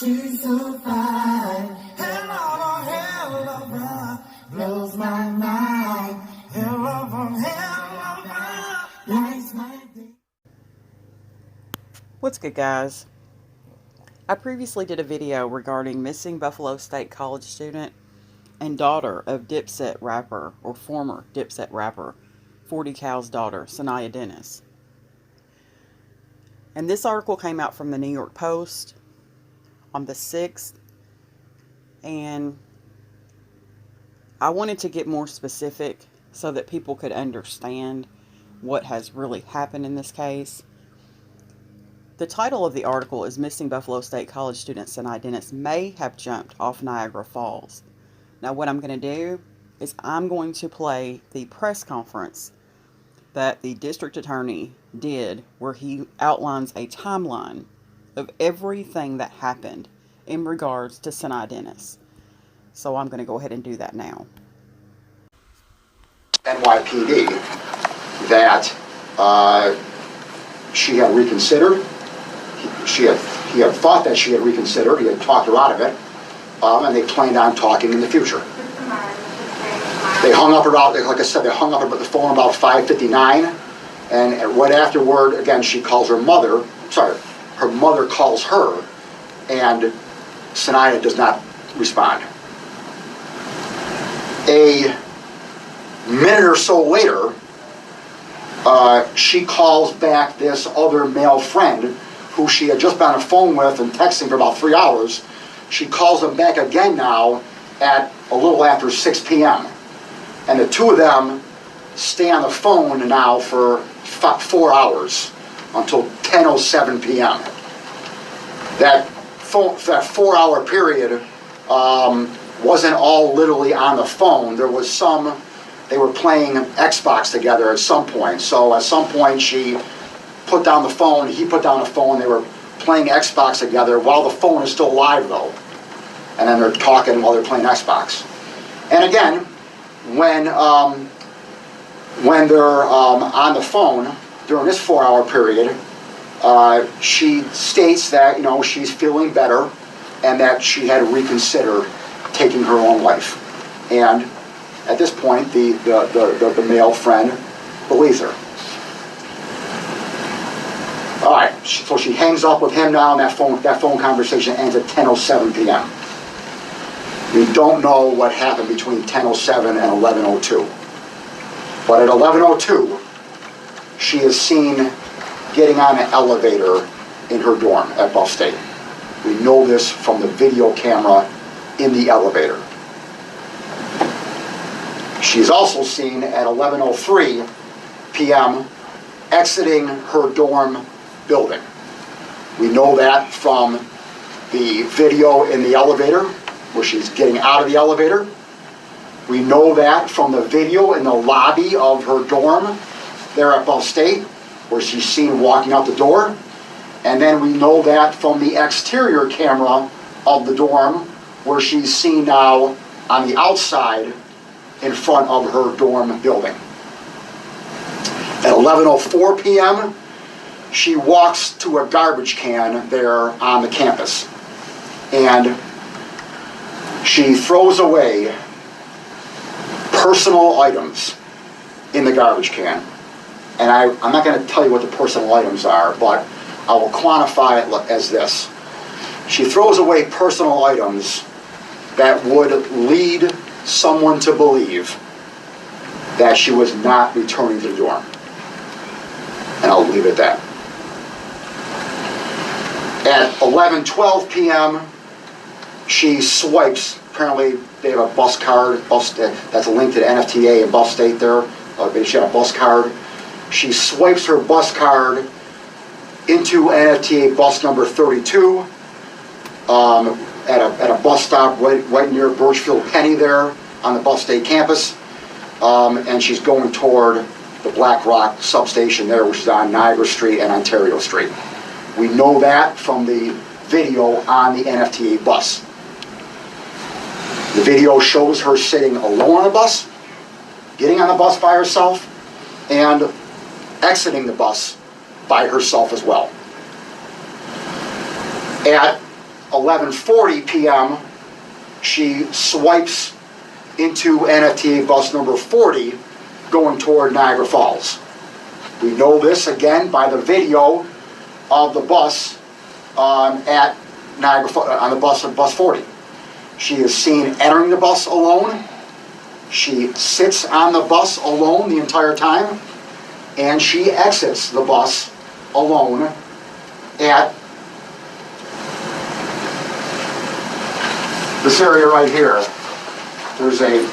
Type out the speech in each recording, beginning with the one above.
she's so fine. Hell of a ride, blows my mind. Hell of a ride, lights my day. What's good, guys? I previously did a video regarding missing Buffalo State college student and daughter of Dipset rapper, or former Dipset rapper, 40 Cal's daughter, Saniyya Dennis. And this article came out from the New York Post on the 6th, and I wanted to get more specific so that people could understand what has really happened in this case. The title of the article is Missing Buffalo State College Student Saniyya Dennis May Have Jumped Off Niagara Falls. Now what I'm going to do is I'm going to play the press conference that the district attorney did, where he outlines a timeline of everything that happened in regards to Saniyya Dennis. So I'm going to go ahead and do that now. NYPD that she had reconsidered. He had thought that she had reconsidered. He had talked her out of it, and they planned on talking in the future. They hung up about, like I said, they hung up about the phone about 5:59, and right afterward, again, she calls her mother. Sorry, her mother calls her, and Saniyya does not respond. A minute or so later, she calls back this other male friend who she had just been on the phone with and texting for about 3 hours. She calls him back again now at a little after 6 p.m. And the two of them stay on the phone now for 4 hours until 10:07 p.m. That 4-hour period wasn't all literally on the phone. There was some, they were playing Xbox together at some point. So at some point she put down the phone, he put down the phone, they were playing Xbox together while the phone is still live though. And then they're talking while they're playing Xbox. And again, when they're on the phone during this 4-hour period, she states that, you know, she's feeling better and that she had reconsidered taking her own life. And at this point, the male friend believes her. All right, so she hangs up with him now, and that phone conversation ends at 10:07 p.m. We don't know what happened between 10:07 and 11:02. But at 11:02, she is seen getting on an elevator in her dorm at Buff State. We know this from the video camera in the elevator. She's also seen at 11:03 p.m. exiting her dorm building. We know that from the video in the elevator, where she's getting out of the elevator. We know that from the video in the lobby of her dorm there at Buff State, where she's seen walking out the door. And then we know that from the exterior camera of the dorm, where she's seen now on the outside in front of her dorm building. At 11:04 p.m., she walks to a garbage can there on the campus. And she throws away personal items in the garbage can. And I'm not going to tell you what the personal items are, but I will quantify it as this. She throws away personal items that would lead someone to believe that she was not returning to the dorm. And I'll leave it at that. At 11:12 p.m., she swipes. Apparently, they have a bus card that's linked to the NFTA in Buff State there. She had a bus card. She swipes her bus card into NFTA bus number 32 at a bus stop right near Birchfield Penny there on the Buff State campus. And she's going toward the Black Rock substation there, which is on Niagara Street and Ontario Street. We know that from the video on the NFTA bus. The video shows her sitting alone on the bus, getting on the bus by herself, and exiting the bus by herself as well. At 11:40 p.m., she swipes into NFTA bus number 40 going toward Niagara Falls. We know this again by the video of the bus at Niagara Falls, on the bus 40. She is seen entering the bus alone. She sits on the bus alone the entire time, and she exits the bus alone at this area right here. There's a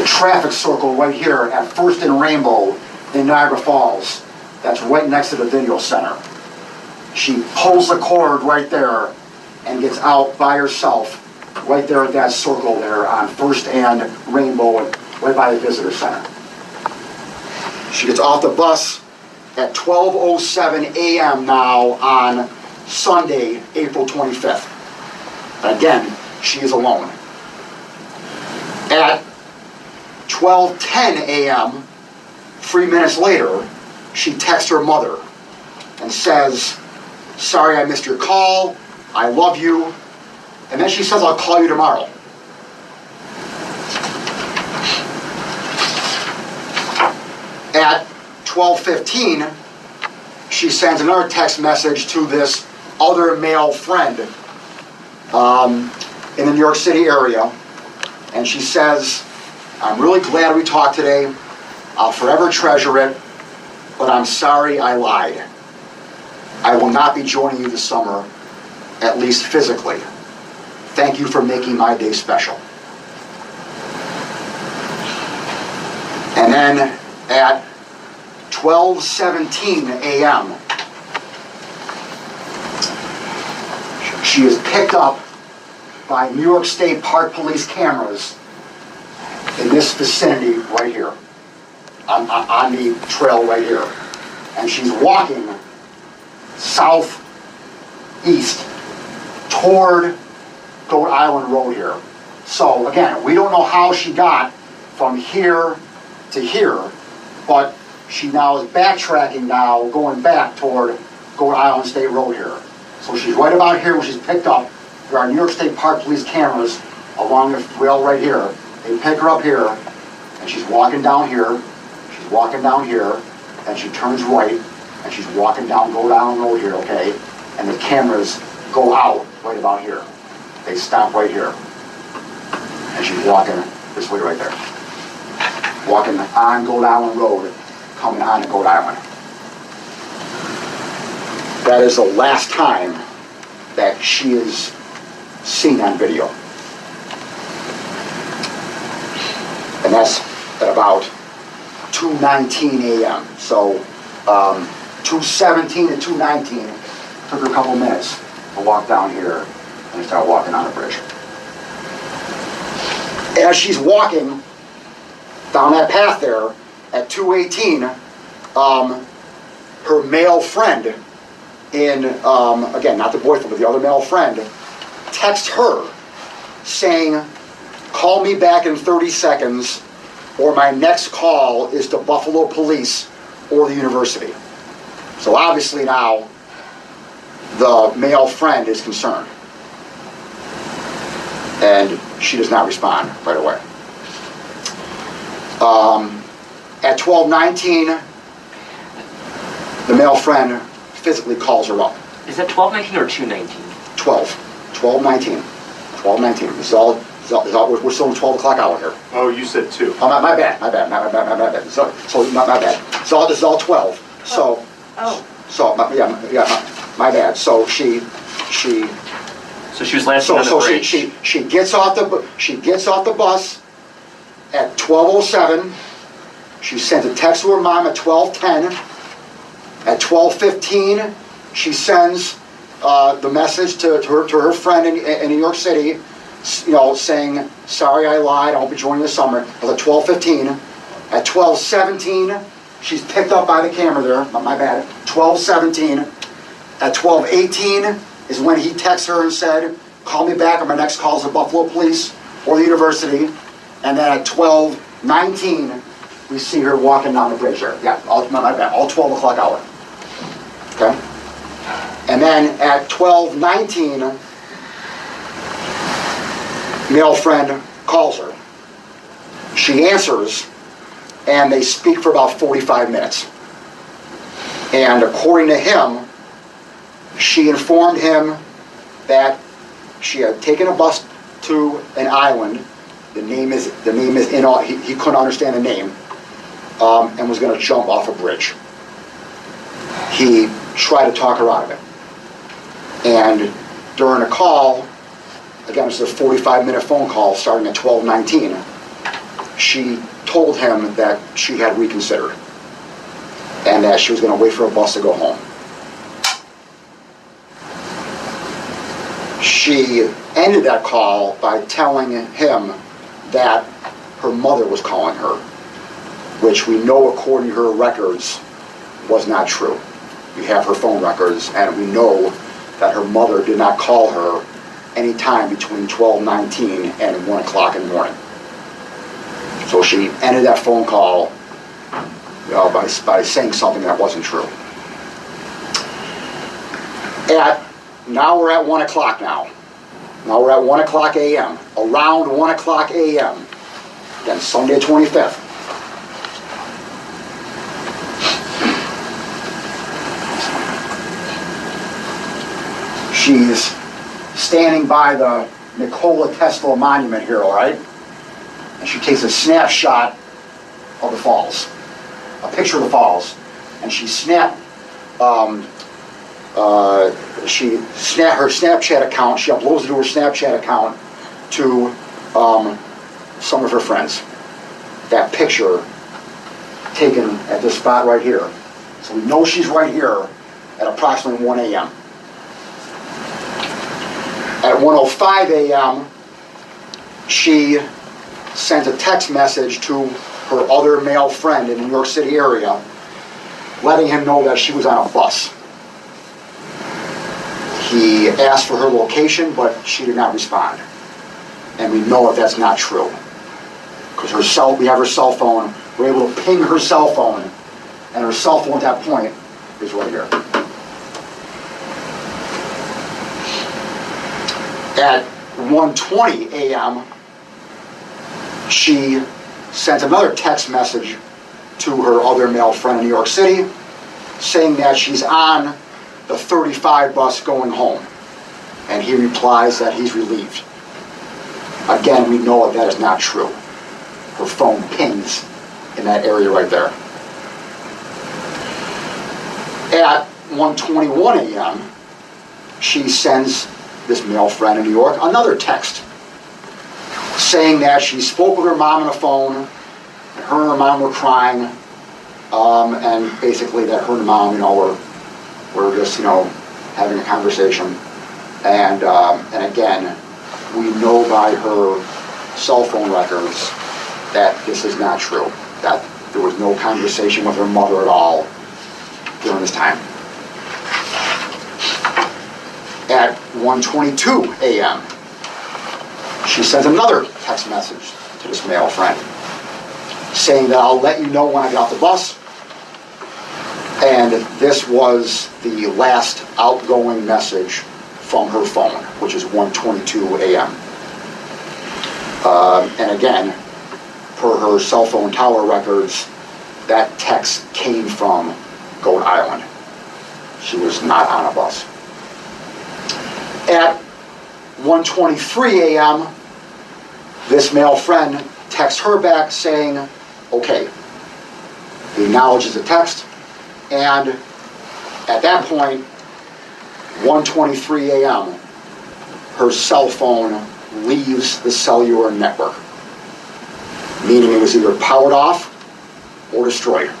traffic circle right here at First and Rainbow in Niagara Falls. That's right next to the video center. She pulls the cord right there and gets out by herself right there at that circle there on First and Rainbow, right by the visitor center. She gets off the bus at 12:07 a.m. now on Sunday, April 25th. Again, she is alone. At 12:10 a.m., 3 minutes later, she texts her mother and says, "Sorry I missed your call, I love you," and then she says, "I'll call you tomorrow." At 12:15, she sends another text message to this other male friend in the New York City area, and she says, "I'm really glad we talked today. I'll forever treasure it, but I'm sorry I lied. I will not be joining you this summer, at least physically. Thank you for making my day special." And then at 12:17 a.m., she is picked up by New York State Park Police cameras in this vicinity right here, on the trail right here. And she's walking southeast toward Goat Island Road here. So again, we don't know how she got from here to here, but she now is backtracking now, going back toward Goat Island State Road here. So she's right about here when she's picked up. There are New York State Park Police cameras along the rail right here. They pick her up here, and she's walking down here. She's walking down here, and she turns right, and she's walking down Goat Island Road here, okay? And the cameras go out right about here. They stop right here. And she's walking this way right there. Walking on Goat Island Road, coming on to Goat Island. That is the last time that she is seen on video. And that's at about 2:19 a.m. So 2:17 to 2:19 took her a couple minutes to walk down here and start walking on the bridge. As she's walking down that path there at 2:18, her male friend again, not the boyfriend, but the other male friend, texts her saying, "Call me back in 30 seconds or my next call is to Buffalo Police or the university." So obviously now the male friend is concerned. And she does not respond right away. At 12:19, the male friend physically calls her up. Is that 12:19 or 2:19? 12:19. This is all, we're still in 12 o'clock hour here. Oh, you said 2. Oh, my bad. My bad. So my bad. This is all 12. So, my bad. So she So she was last on the bridge. She gets off the bus at 12:07. She sends a text to her mom at 12:10. At 12:15, she sends the message to her friend in New York City, saying, "Sorry I lied, I won't be joining this summer." It was at 12:15. At 12:17, she's picked up by the camera there. My bad. 12:17. At 12:18 is when he texts her and said, "Call me back, or my next call is the Buffalo Police or the university." And then at 12:19, we see her walking down the bridge there. Yeah, my bad. All 12 o'clock hour. Okay. And then at 12:19, male friend calls her. She answers, and they speak for about 45 minutes. And according to him, she informed him that she had taken a bus to an island. The name is in all, he couldn't understand the name, and was going to jump off a bridge. He tried to talk her out of it. And during a call, again, this is a 45-minute phone call starting at 12:19, she told him that she had reconsidered and that she was going to wait for a bus to go home. She ended that call by telling him that her mother was calling her, which we know, according to her records, was not true. We have her phone records, and we know that her mother did not call her any time between 12:19 and 1 o'clock in the morning. So she ended that phone call by saying something that wasn't true. Now we're at 1 o'clock now. Now we're at 1 o'clock a.m. Around 1 o'clock a.m. Again, Sunday 25th. She's standing by the Nikola Tesla monument here, all right? And she takes a snapshot of the falls, a picture of the falls, and she snapped her Snapchat account. She uploads it to her Snapchat account to some of her friends. That picture taken at this spot right here. So we know she's right here at approximately 1 a.m. At 1:05 a.m., she sent a text message to her other male friend in the New York City area, letting him know that she was on a bus. He asked for her location, but she did not respond. And we know that that's not true. Because we have her cell phone, we're able to ping her cell phone, and her cell phone at that point is right here. At 1:20 a.m., she sent another text message to her other male friend in New York City, saying that she's on the 35 bus going home. And he replies that he's relieved. Again, we know that is not true. Her phone pings in that area right there. At 1:21 a.m., she sends this male friend in New York another text saying that she spoke with her mom on the phone, and her and her mom were crying, and basically that her and mom, were just, having a conversation. And again, we know by her cell phone records that this is not true, that there was no conversation with her mother at all during this time. At 1:22 a.m., she sends another text message to this male friend saying that I'll let you know when I get off the bus. And this was the last outgoing message from her phone, which is 1:22 a.m. And again, per her cell phone tower records, that text came from Goat Island. She was not on a bus. At 1:23 a.m., this male friend texts her back saying, okay. He acknowledges the text, and at that point, 1:23 a.m., her cell phone leaves the cellular network, meaning it was either powered off or destroyed.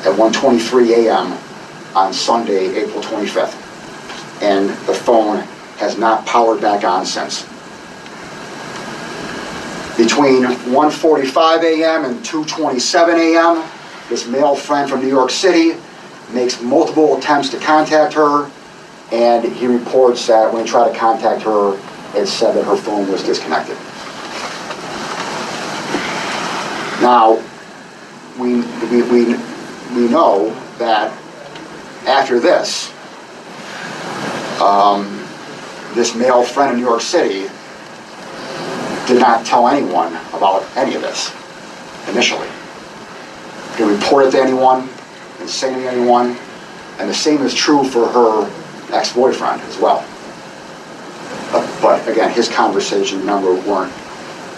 At 1:23 a.m. on Sunday, April 25th. And the phone has not powered back on since. Between 1:45 a.m. and 2:27 a.m., this male friend from New York City makes multiple attempts to contact her, and he reports that when he tried to contact her, it said that her phone was disconnected. Now, we know that after this, this male friend in New York City did not tell anyone about any of this initially. He didn't report it to anyone, didn't say anything to anyone, and the same is true for her ex-boyfriend as well. But again, his conversation, remember, weren't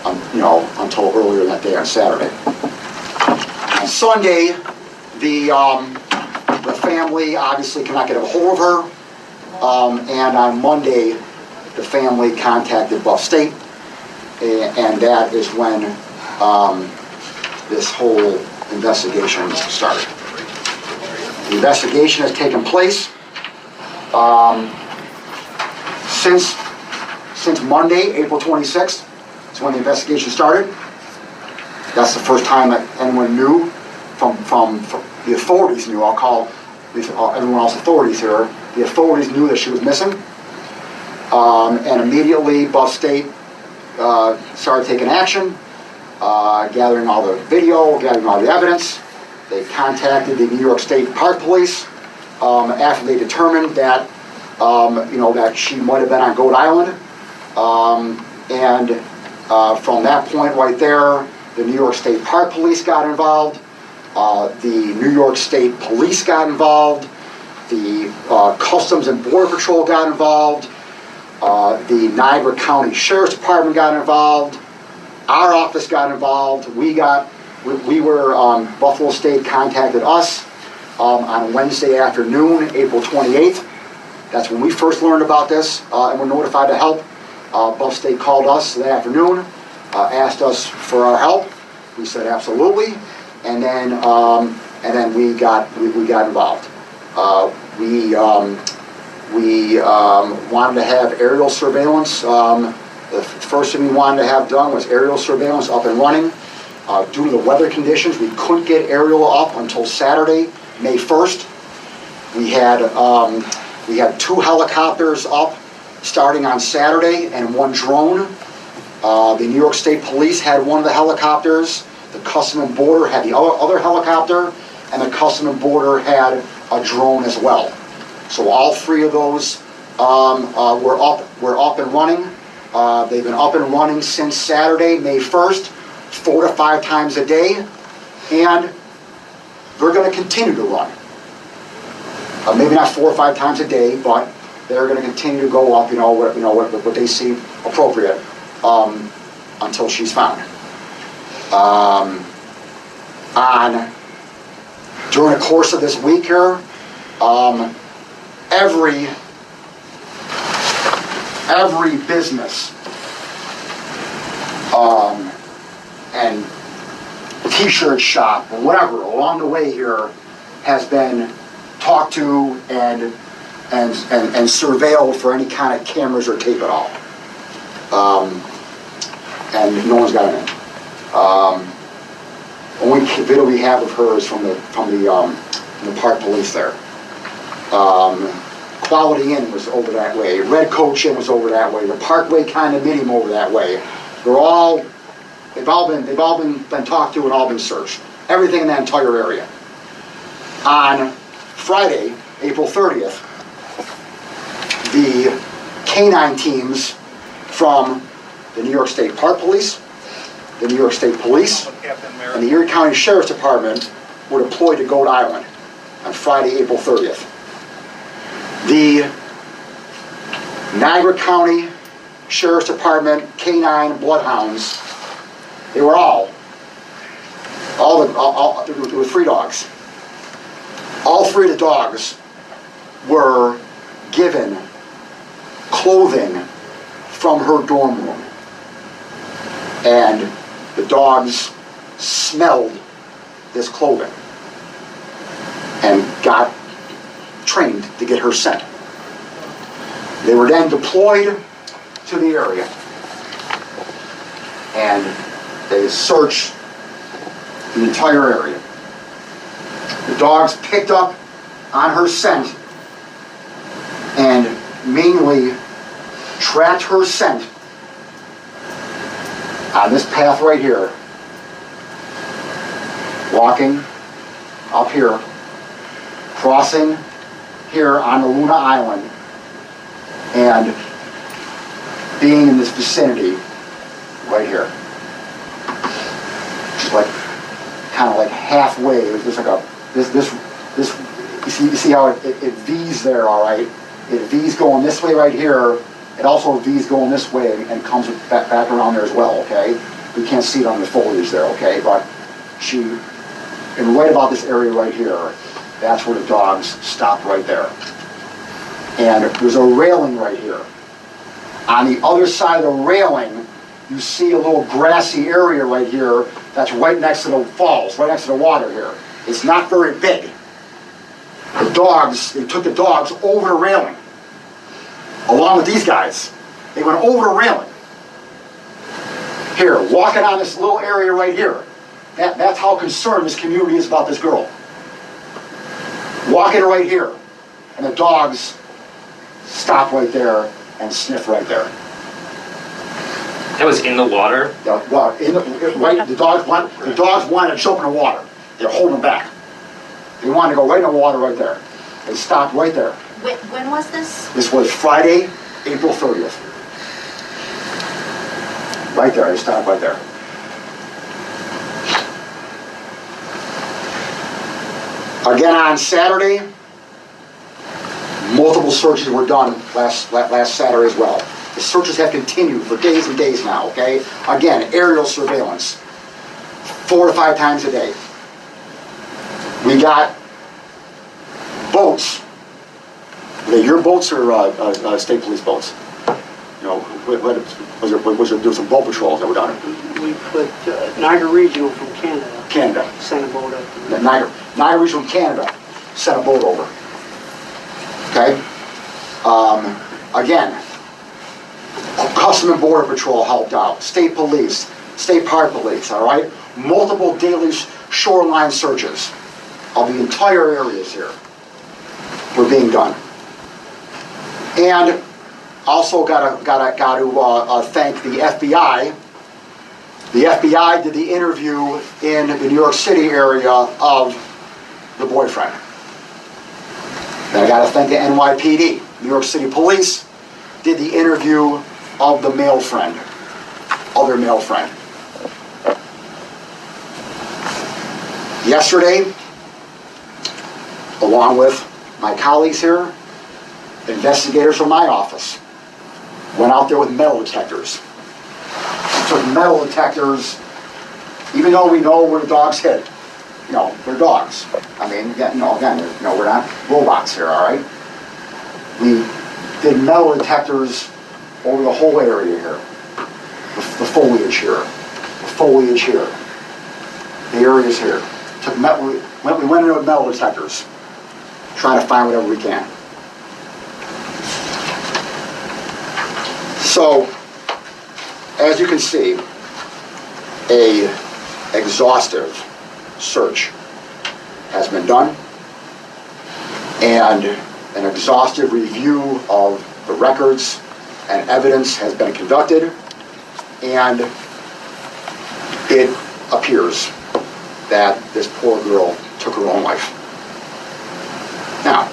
until earlier that day on Saturday. On Sunday, the family obviously cannot get a hold of her, and on Monday, the family contacted Buff State, and that is when this whole investigation started. The investigation has taken place since Monday, April 26th. Is when the investigation started. That's the first time that anyone knew from the authorities knew. I'll call everyone else authorities here. The authorities knew that she was missing, and immediately Buff State started taking action, gathering all the video, gathering all the evidence. They contacted the New York State Park Police after they determined that that she might have been on Goat Island, and from that point right there, the New York State Park Police got involved. The New York State Police got involved. The Customs and Border Patrol got involved. The Niagara County Sheriff's Department got involved. Our office got involved. Buffalo State contacted us on Wednesday afternoon, April 28th. That's when we first learned about this and were notified to help. Buff State called us that afternoon, asked us for our help. We said absolutely, and then we got involved. We wanted to have aerial surveillance. The first thing we wanted to have done was aerial surveillance up and running. Due to the weather conditions, we couldn't get aerial up until Saturday, May 1st. We had 2 helicopters up starting on Saturday and 1 drone. The New York State Police had one of the helicopters. The Customs and Border had the other helicopter, and the Customs and Border had a drone as well. So all 3 of those were up and running. They've been up and running since Saturday, May 1st, 4 to 5 times a day, and they're going to continue to run. Maybe not 4 or 5 times a day, but they're going to continue to go up, what they see appropriate until she's found. During the course of this week here, every business and t-shirt shop or whatever along the way here has been talked to and surveilled for any kind of cameras or tape at all. And no one's got it in. Only video we have of her is from the Park Police there. Quality Inn was over that way. Red Coach Inn was over that way. The Parkway Condominium over that way. They've all been talked to and all been searched. Everything in that entire area. On Friday, April 30th, the canine teams from the New York State Park Police, the New York State Police, and the Erie County Sheriff's Department were deployed to Goat Island on Friday, April 30th. The Niagara County Sheriff's Department canine bloodhounds, they were there were 3 dogs. All 3 of the dogs were given clothing from her dorm room. And the dogs smelled this clothing and got trained to get her scent. They were then deployed to the area and they searched the entire area. The dogs picked up on her scent and mainly tracked her scent on this path right here, walking up here, crossing here on the Luna Island, And being in this vicinity right here, like kind of like halfway, there's like a, this, you see how it V's there, all right? It V's going this way right here. It also V's going this way and comes back around there as well, okay? You can't see it on the foliage there, okay? But and right about this area right here, that's where the dogs stopped right there. And there's a railing right here. On the other side of the railing, you see a little grassy area right here that's right next to the falls, right next to the water here. It's not very big. The dogs, they took the dogs over the railing, along with these guys. They went over the railing. Here, walking on this little area right here. That's how concerned this community is about this girl. Walking right here. And the dogs stop right there and sniff right there. That was in the water? Yeah, well, the dogs wanted to jump in the water. They're holding them back. They wanted to go right in the water right there. They stopped right there. When was this? This was Friday, April 30th. Right there, they stopped right there. Again on Saturday, multiple searches were done last Saturday as well. The searches have continued for days and days now, okay? Again, aerial surveillance, 4 to 5 times a day. We got boats. Were they your boats or state police boats? You know, was there some boat patrols that were done? We put Niagara Regional from Canada. Sent a boat up. Niagara Regional from Canada sent a boat over. Okay? Again, Customs and Border Patrol helped out. State Police, State Park Police, all right? Multiple daily shoreline searches of the entire areas here were being done. And also got to thank the FBI. The FBI did the interview in the New York City area of the boyfriend. Then I got to thank the NYPD. New York City Police did the interview of the male friend, other male friend. Yesterday, along with my colleagues here, investigators from my office went out there with metal detectors. Took metal detectors, even though we know where the dogs hid. You know, they're dogs. I mean, again, we're not robots here, all right? We did metal detectors over the whole area here. The foliage here. The foliage here. The areas here. Took metal, we went into metal detectors, trying to find whatever we can. So, as you can see, a exhaustive search has been done, and an exhaustive review of the records and evidence has been conducted, and it appears that this poor girl took her own life. Now,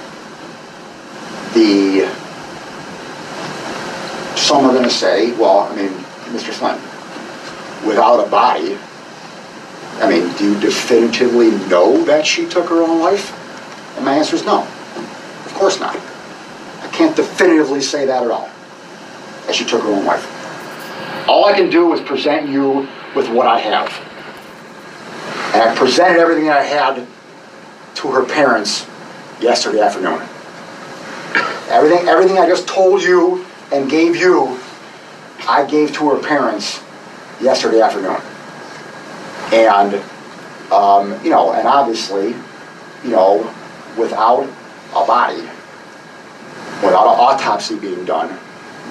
some are going to say, well, I mean, Mr. Flynn, without a body, I mean, do you definitively know that she took her own life? And my answer is no. Of course not. I can't definitively say that at all, that she took her own life. All I can do is present you with what I have. And I presented everything that I had to her parents yesterday afternoon. Everything I just told you and gave you, I gave to her parents yesterday afternoon. And, and obviously, without a body, without an autopsy being done,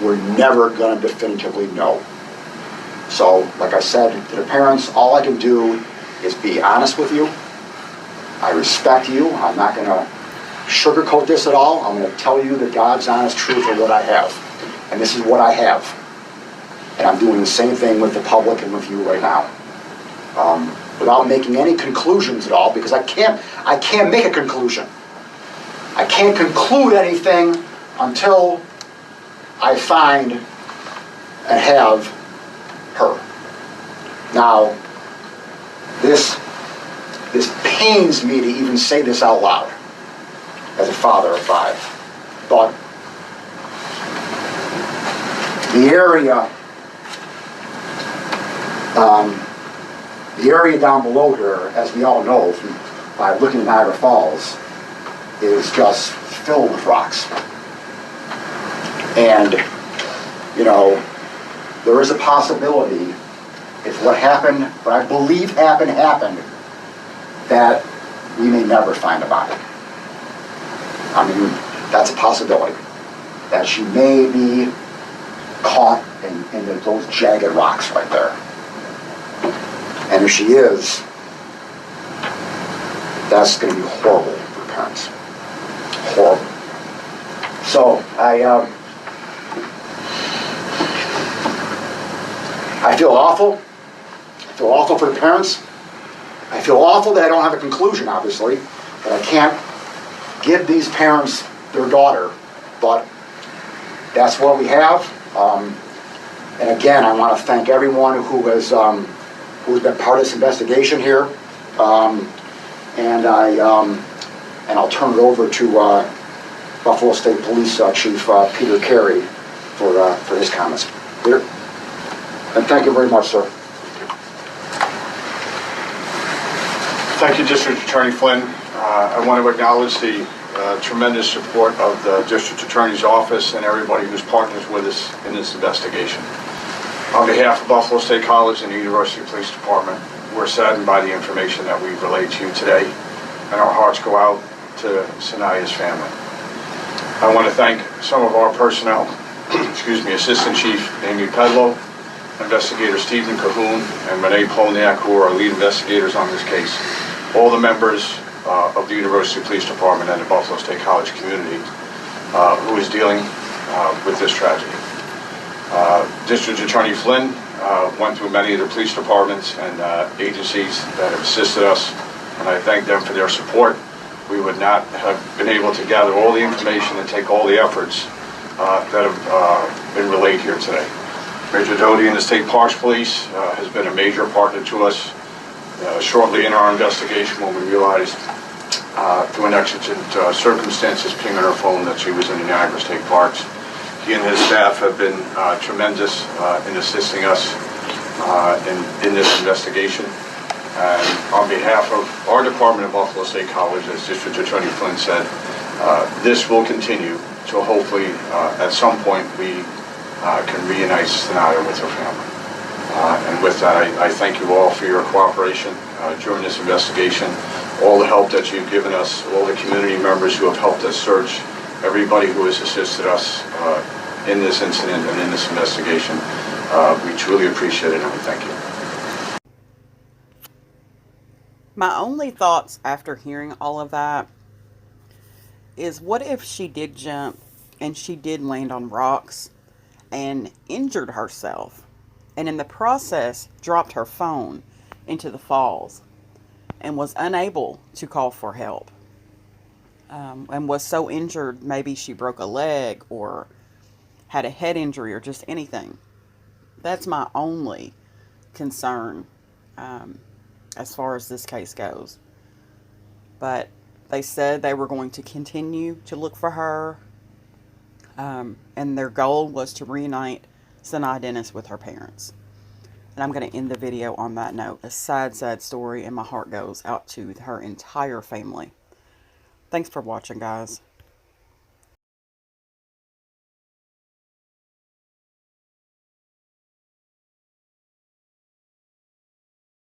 we're never going to definitively know. So, like I said to the parents, all I can do is be honest with you. I respect you. I'm not going to sugarcoat this at all. I'm going to tell you the God's honest truth of what I have. And this is what I have. And I'm doing the same thing with the public and with you right now. Without making any conclusions at all, because I can't make a conclusion. I can't conclude anything until I find and have her. Now, this pains me to even say this out loud as a father of 5, but the area down below here, as we all know by looking at Niagara Falls, is just filled with rocks. And, you know, there is a possibility, if what happened, what I believe happened, that we may never find a body. I mean, that's a possibility. That she may be caught in those jagged rocks right there. And if she is, that's going to be horrible for the parents. Horrible. So I feel awful. I feel awful for the parents. I feel awful that I don't have a conclusion, obviously, that I can't give these parents their daughter, but that's what we have. And again, I want to thank everyone who's been part of this investigation here. And I'll turn it over to Buffalo State Police Chief Peter Carey for his comments. Peter? And thank you very much, sir. Thank you, District Attorney Flynn. I want to acknowledge the tremendous support of the District Attorney's Office and everybody who's partners with us in this investigation. On behalf of Buffalo State College and the University Police Department, we're saddened by the information that we've relayed to you today, and our hearts go out to Saniyya's family. I want to thank some of our personnel, Assistant Chief Amy Pedlow, Investigator Stephen Cahoon, and Renee Polniak, who are our lead investigators on this case. All the members of the University Police Department and the Buffalo State College community who is dealing with this tragedy. District Attorney Flynn went through many of the police departments and agencies that have assisted us, and I thank them for their support. We would not have been able to gather all the information and take all the efforts that have been relayed here today. Major Doty and the State Parks Police has been a major partner to us. Shortly in our investigation, when we realized through an exigent circumstances ping on her phone that she was in the Niagara State Parks, he and his staff have been tremendous in assisting us in this investigation. And on behalf of our department of Buffalo State College, as District Attorney Flynn said, this will continue to hopefully at some point we can reunite Saniyya with her family. And with that, I thank you all for your cooperation during this investigation, all the help that you've given us, all the community members who have helped us search, everybody who has assisted us in this incident and in this investigation. We truly appreciate it, and we thank you. My only thoughts after hearing all of that is, what if she did jump and she did land on rocks and injured herself, and in the process dropped her phone into the falls and was unable to call for help, and was so injured maybe she broke a leg or had a head injury or just anything. That's my only concern as far as this case goes. But they said they were going to continue to look for her, and their goal was to reunite Saniyya Dennis with her parents. And I'm going to end the video on that note. A sad, sad story, and my heart goes out to her entire family. Thanks for watching, guys.